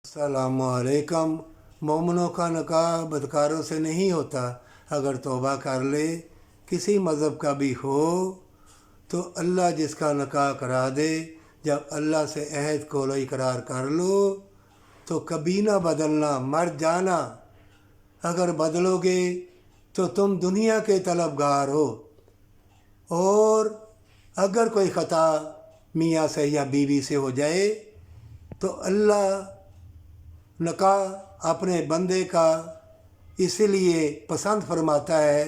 अस्सलामु अलैकुम। मोमिनों का निकाह बदकारों से नहीं होता। अगर तौबा कर ले, किसी मज़हब का भी हो, तो अल्लाह जिसका निकाह करा दे, जब अल्लाह से अहद को इकरार कर लो तो कभी ना बदलना, मर जाना। अगर बदलोगे तो तुम दुनिया के तलबगार हो। और अगर कोई ख़ता मियाँ से या बीवी से हो जाए तो अल्लाह निकाह अपने बंदे का इसीलिए पसंद फरमाता है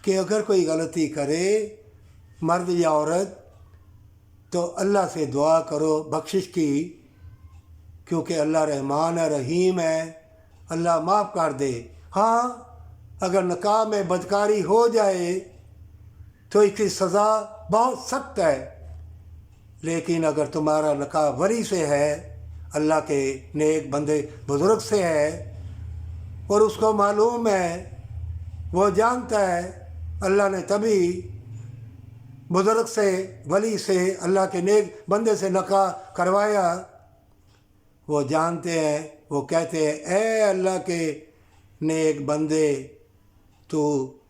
कि अगर कोई गलती करे, मर्द या औरत, तो अल्लाह से दुआ करो बख्शिश की, क्योंकि अल्लाह रहमान है, रहीम है, अल्लाह माफ़ कर दे। हाँ, अगर निकाह में बदकारी हो जाए तो इसकी सज़ा बहुत सख्त है। लेकिन अगर तुम्हारा निकाह वली से है, अल्लाह के नेक बंदे बुज़ुर्ग से है, और उसको मालूम है, वो जानता है, अल्लाह ने तभी बुज़ुर्ग से, वली से, अल्लाह के नेक बंदे से निकाह करवाया। वो जानते हैं, वो कहते हैं, ए अल्लाह के नेक बंदे, तू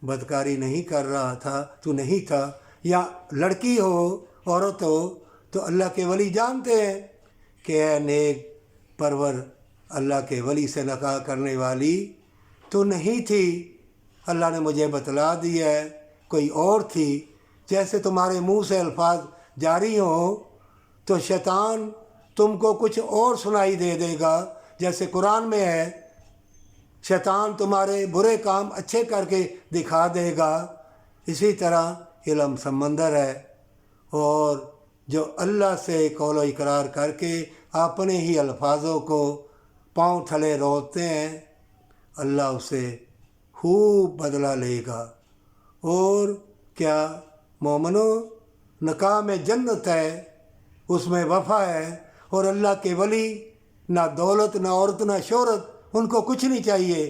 बदकारी नहीं कर रहा था, तू नहीं था। या लड़की हो, औरत हो, तो अल्लाह के वली जानते हैं कि ए नेक परवर अल्लाह के वली से निकाह करने वाली तो नहीं थी, अल्लाह ने मुझे बतला दिया है, कोई और थी। जैसे तुम्हारे मुंह से अल्फाज जारी हों तो शैतान तुमको कुछ और सुनाई दे देगा। जैसे कुरान में है, शैतान तुम्हारे बुरे काम अच्छे करके दिखा देगा। इसी तरह इल्म समंदर है, और जो अल्लाह से कौलो इकरार करके अपने ही अल्फाजों को पाँव थले रोते हैं, अल्लाह उसे खूब बदला लेगा। और क्या मोमिनो, निकाह में जन्नत है, उसमें वफ़ा है, और अल्लाह के वली ना दौलत, ना औरत, ना शोहरत, उनको कुछ नहीं चाहिए।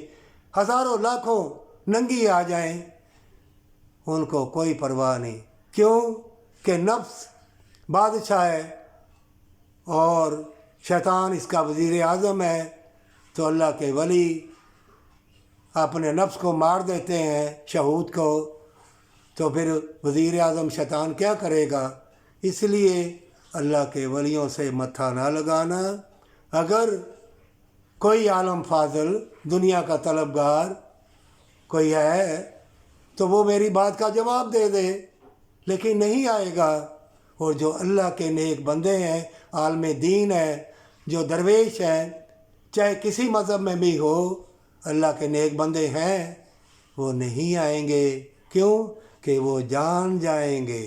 हज़ारों लाखों नंगी आ जाएं, उनको कोई परवाह नहीं। क्यों कि नफ्स बादशाह है और शैतान इसका वज़ीर आज़म है। तो अल्लाह के वली अपने नफ्स को मार देते हैं, शहूद को, तो फिर वज़ीर आज़म शैतान क्या करेगा? इसलिए अल्लाह के वलियों से मत्था ना लगाना। अगर कोई आलम फाज़ल, दुनिया का तलबगार कोई है, तो वो मेरी बात का जवाब दे दे, लेकिन नहीं आएगा। और जो अल्लाह के नेक बंदे हैं, आलम दीन है, जो दरवेश हैं, चाहे किसी मज़हब में भी हो, अल्लाह के नेक बंदे हैं, वो नहीं आएंगे। क्यों कि वो जान जाएंगे।